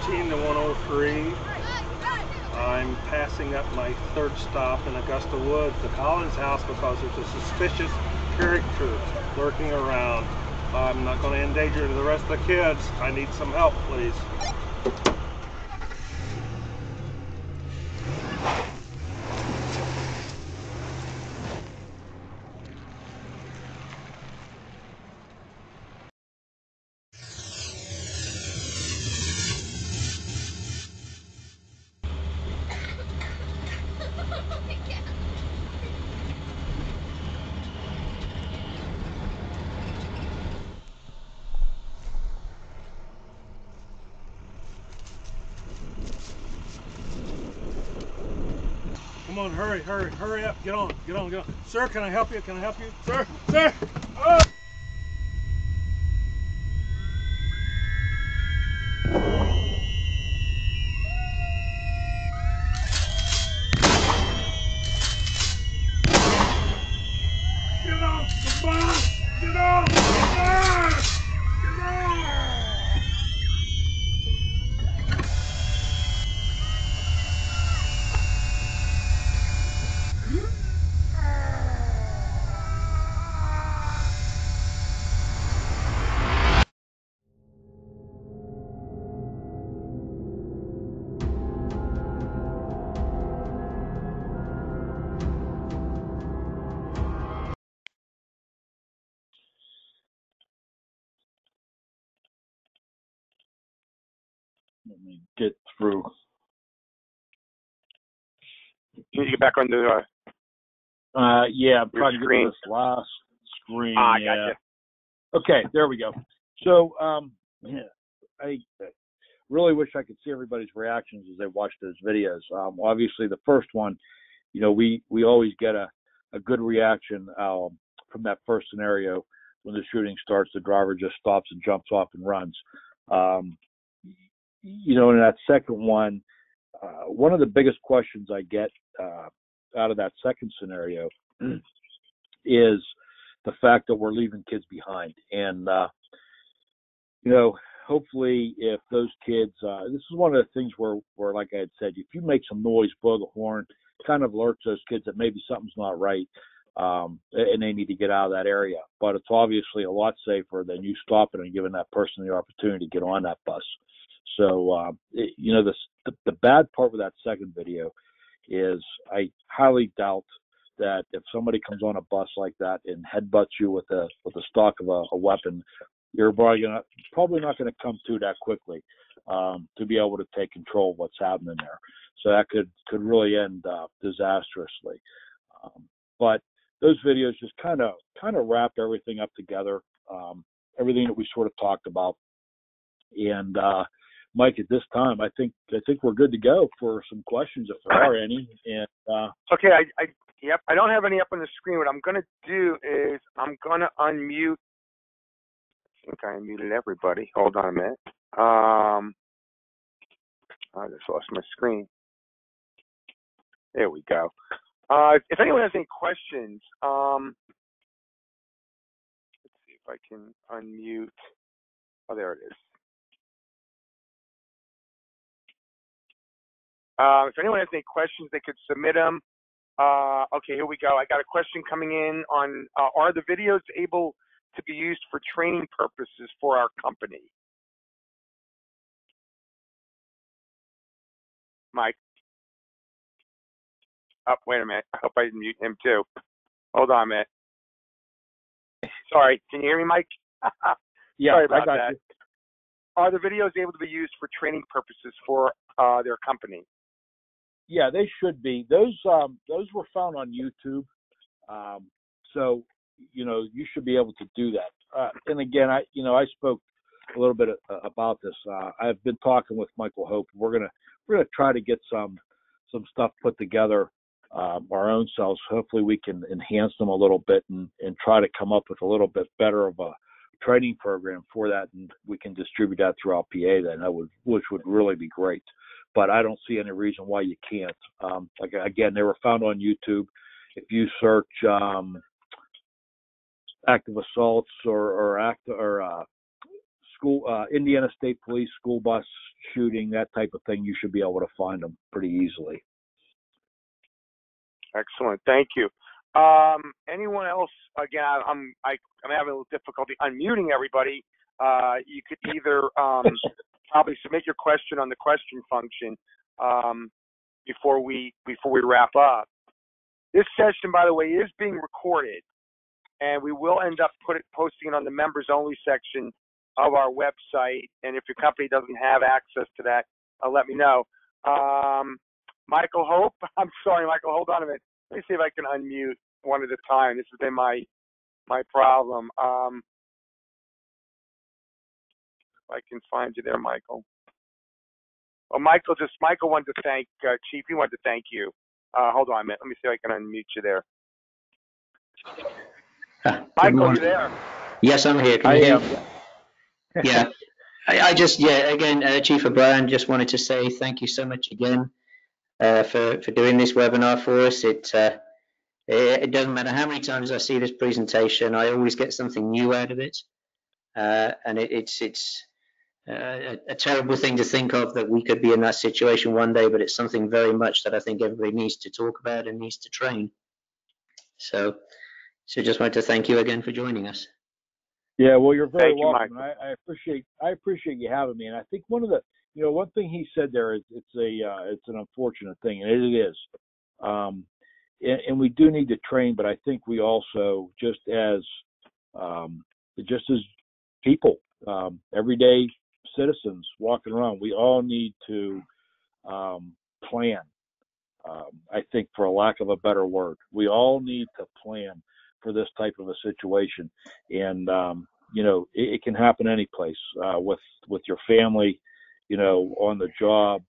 To 103. I'm passing up my third stop in Augusta Woods, the Collins house, because there's a suspicious character lurking around. I'm not going to endanger the rest of the kids. I need some help, please. Come on, hurry up. Get on. Sir, can I help you? Sir. Oh! Get on, come on! Get on! Get on! Let me get through. You need to get back on the Yeah, I'm trying to get screen. to this last screen. I yeah. gotcha. Okay, there we go. So, yeah, I really wish I could see everybody's reactions as they watch those videos. Obviously, the first one, you know, we always get a good reaction from that first scenario. When the shooting starts, the driver just stops and jumps off and runs. You know, in that second one, one of the biggest questions I get out of that second scenario is the fact that we're leaving kids behind. And, you know, hopefully if those kids, this is one of the things where, like I had said, if you make some noise, blow the horn, kind of alerts those kids that maybe something's not right, and they need to get out of that area. But it's obviously a lot safer than you stopping and giving that person the opportunity to get on that bus. So, you know, the bad part with that second video is I highly doubt that if somebody comes on a bus like that and headbutts you with the stock of a weapon, you're probably not going to come to that quickly to be able to take control of what's happening there. So that could really end disastrously. But those videos just kind of wrap everything up together, everything that we sort of talked about. And Mike, at this time, I think we're good to go for some questions if there are any. And okay, yep, I don't have any up on the screen. What I'm going to do is I'm going to unmute. I think I unmuted everybody. Hold on a minute. I just lost my screen. There we go. If anyone has any questions, let's see if I can unmute. Oh, there it is. If anyone has any questions, they could submit them. Okay, here we go. I got a question coming in on, are the videos able to be used for training purposes for our company? Mike? Oh, wait a minute. I hope I didn't mute him too. Hold on a minute. Sorry, can you hear me, Mike? yeah, Sorry about I got that. you. Are the videos able to be used for training purposes for their company? Yeah, they should be. Those were found on YouTube, so you know you should be able to do that. And again, I spoke a little bit about this. I've been talking with Michael Hope. We're gonna try to get some stuff put together our own selves. Hopefully, we can enhance them a little bit and try to come up with a little bit better of a training program for that, and we can distribute that throughout PA. Then which would really be great. But I don't see any reason why you can't. Like again, they were found on YouTube. If you search active assaults or school Indiana State Police school bus shooting, that type of thing, you should be able to find them pretty easily. Excellent, thank you. Anyone else? Again, I'm having a little difficulty unmuting everybody. You could either probably submit your question on the question function before we wrap up. This session, by the way, is being recorded, and we will end up posting it on the members only section of our website. And if your company doesn't have access to that, let me know. Michael Hope, I'm sorry, Michael, hold on a minute. Let me see if I can unmute one at a time. This has been my problem. If I can find you there, Michael. Oh, Michael wanted to thank Chief. He wanted to thank you. Hold on a minute. Let me see if I can unmute you there. Good Michael, morning. you there? Yes, I'm here. Can you hear me? Yeah. Again, Chief O'Brien, just wanted to say thank you so much again for doing this webinar for us. It doesn't matter how many times I see this presentation, I always get something new out of it. And it's a terrible thing to think of, that we could be in that situation one day, but it's something very much that I think everybody needs to talk about and needs to train. So just wanted to thank you again for joining us. Yeah, well, you're very Thank you, welcome. Michael. I appreciate you having me. And I think one of the, one thing he said there is it's an unfortunate thing, and it is. And we do need to train, but I think we also, just as people, everyday citizens walking around, we all need to plan. I think, for a lack of a better word, we all need to plan for this type of a situation. And it can happen any place, with your family, on the job.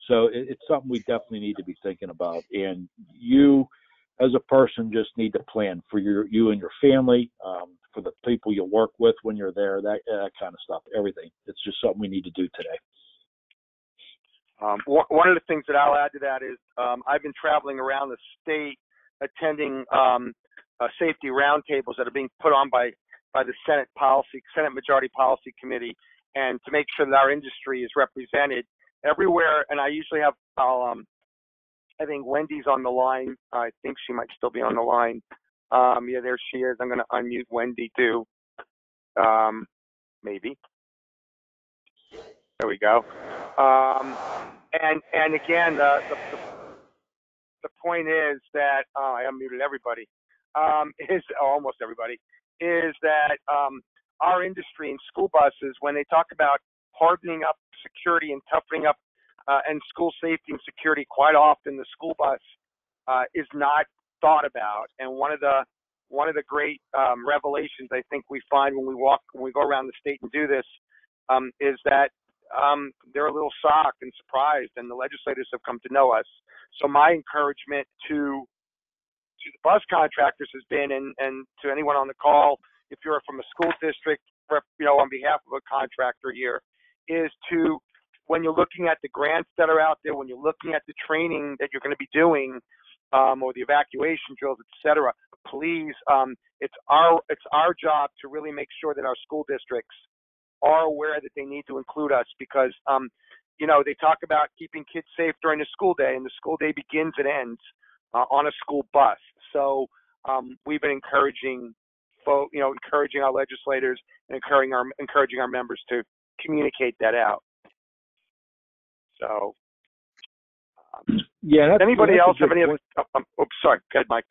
So it's something we definitely need to be thinking about. And you, as a person, just need to plan for you and your family, for the people you work with when you're there, that kind of stuff, everything. It's just something we need to do today. One of the things that I'll add to that is I've been traveling around the state attending safety roundtables that are being put on by the Senate Majority Policy Committee, and to make sure that our industry is represented everywhere. And I usually have, I think Wendy's on the line. I think she might still be on the line. Yeah, there she is. I'm going to unmute Wendy too. Maybe. There we go. And again, the point is that I unmuted everybody. Almost everybody, is that our industry and school buses, when they talk about hardening up security and toughening up and school safety and security, quite often the school bus is not thought about. And one of the great revelations I think we find when we go around the state and do this is that they're a little shocked and surprised, and the legislators have come to know us. So my encouragement to the bus contractors has been, and to anyone on the call, if you're from a school district, on behalf of a contractor here, is to, when you're looking at the grants that are out there, when you're looking at the training that you're going to be doing, or the evacuation drills, et cetera, please, it's our job to really make sure that our school districts are aware that they need to include us, because they talk about keeping kids safe during the school day, and the school day begins and ends on a school bus. So we've been encouraging our legislators and encouraging our members to communicate that out. So yeah. Anybody else have any other? Sorry, go ahead, Mike.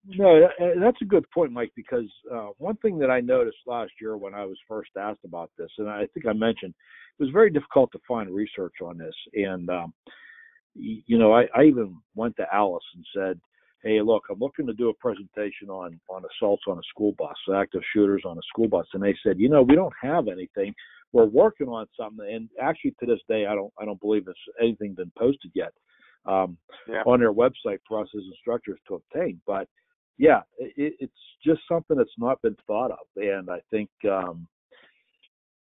No, that's a good point, Mike, because one thing that I noticed last year when I was first asked about this, and I think I mentioned, it was very difficult to find research on this. And, I even went to Alice and said, hey, look, I'm looking to do a presentation on assaults on a school bus, active shooters on a school bus. And they said, we don't have anything. We're working on something. And actually, to this day, I don't believe there's anything been posted yet on their website for us as instructors to obtain. But yeah, it's just something that's not been thought of. And I think,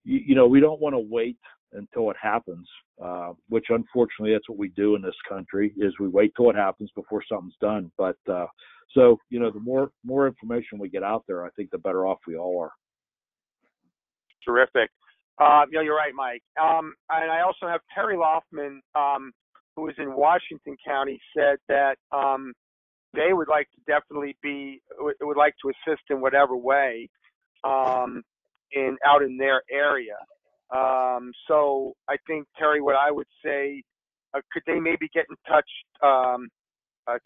we don't want to wait until it happens, which unfortunately that's what we do in this country, is we wait till it happens before something's done. But so, the more information we get out there, I think the better off we all are. Terrific. You're right, Mike. And I also have Terry Loffman, who is in Washington County, said that they would like to definitely would like to assist in whatever way out in their area. So I think, Terry, what I would say, could they maybe get in touch?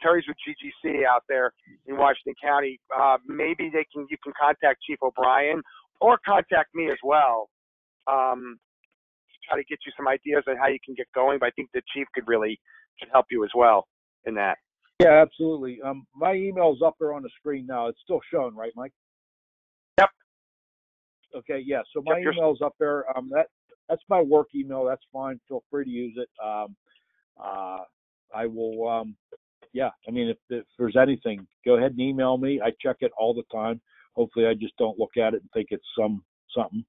Terry's with GGC out there in Washington County. Maybe you can contact Chief O'Brien or contact me as well. To try to get you some ideas on how you can get going. But I think the chief could help you as well in that. Yeah, absolutely. My email's up there on the screen now. It's still showing, right, Mike? Yep. Okay, yeah. So my email's up there. That's my work email. That's fine. Feel free to use it. I will. Yeah, I mean, if there's anything, go ahead and email me. I check it all the time. Hopefully, I just don't look at it and think it's something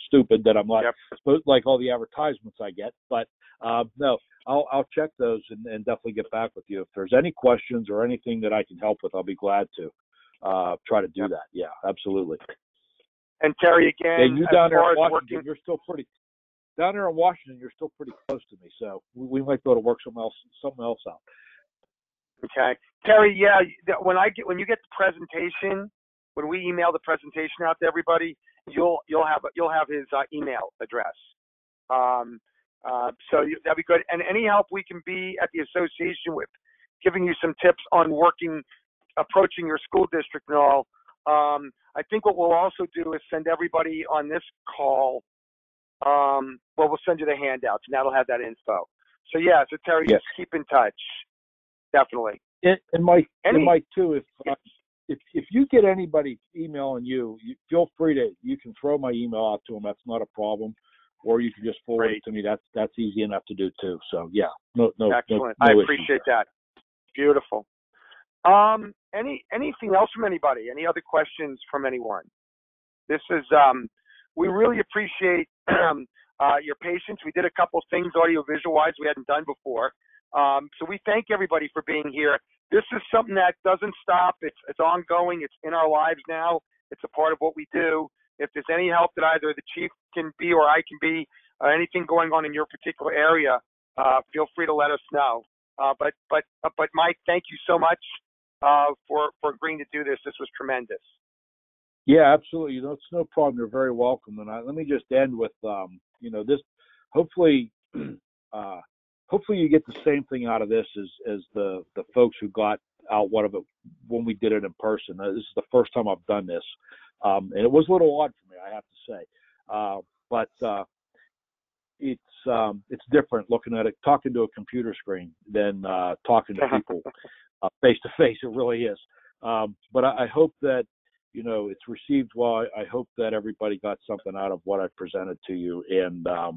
stupid that I'm not supposed, like all the advertisements I get. But no, I'll check those and definitely get back with you if there's any questions or anything that I can help with. I'll be glad to try to do that. Yeah, absolutely. And Terry, again, and you down there in Washington, working... you're still pretty down there in Washington. You're still pretty close to me, so we might be able to work something else out. Okay, Terry. Yeah, when you get the presentation, when we email the presentation out to everybody, you'll have his email address. So that'd be good. And any help we can be at the association with, giving you some tips on approaching your school district and all. I think what we'll also do is send everybody on this call. We'll send you the handouts, and that'll have that info. So yeah, so Terry, just keep in touch. Definitely. And Mike too, if you get anybody emailing you feel free to, you can throw my email out to them. That's not a problem. Or you can just forward it to me. That's easy enough to do too. So yeah, no. Excellent. No I appreciate that. Beautiful. Anything else from anybody? Any other questions from anyone? This is we really appreciate your patience. We did a couple things audio visual wise we hadn't done before. So we thank everybody for being here. This is something that doesn't stop. It's ongoing. It's in our lives now. It's a part of what we do. If there's any help that either the chief can be or I can be, anything going on in your particular area, feel free to let us know. But Mike, thank you so much for agreeing to do this. This was tremendous. Yeah, absolutely. It's no problem. You're very welcome. And let me just end with this. Hopefully, hopefully you get the same thing out of this as the folks who got out one of it when we did it in person. This is the first time I've done this. And it was a little odd for me, I have to say. But it's different looking at it, talking to a computer screen than talking to people face to face. It really is. But I hope that, it's received well. I hope that everybody got something out of what I presented to you. And, I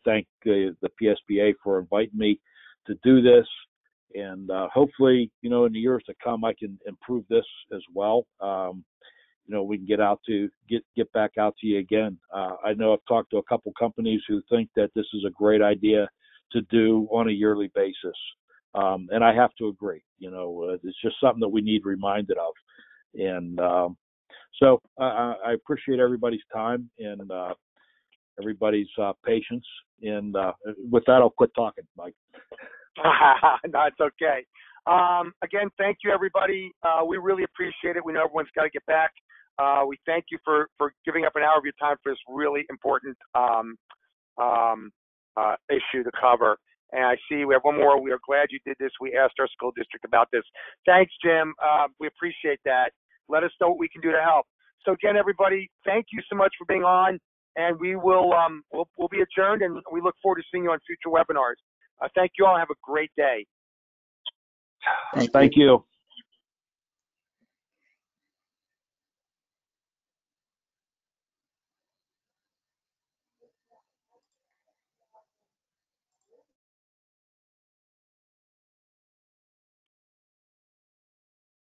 thank the PSBA for inviting me to do this. And hopefully, in the years to come, I can improve this as well. We can get back out to you again. I know I've talked to a couple companies who think that this is a great idea to do on a yearly basis. And I have to agree, it's just something that we need reminded of. And so I appreciate everybody's time and everybody's patience. And with that, I'll quit talking, Mike. No, it's okay. Again, thank you, everybody. We really appreciate it. We know everyone's got to get back. We thank you for giving up an hour of your time for this really important issue to cover. And I see we have one more. We are glad you did this. We asked our school district about this. Thanks, Jim. We appreciate that. Let us know what we can do to help. So again, everybody, thank you so much for being on. And we will we'll be adjourned, and we look forward to seeing you on future webinars. Thank you all. Have a great day. Thank you.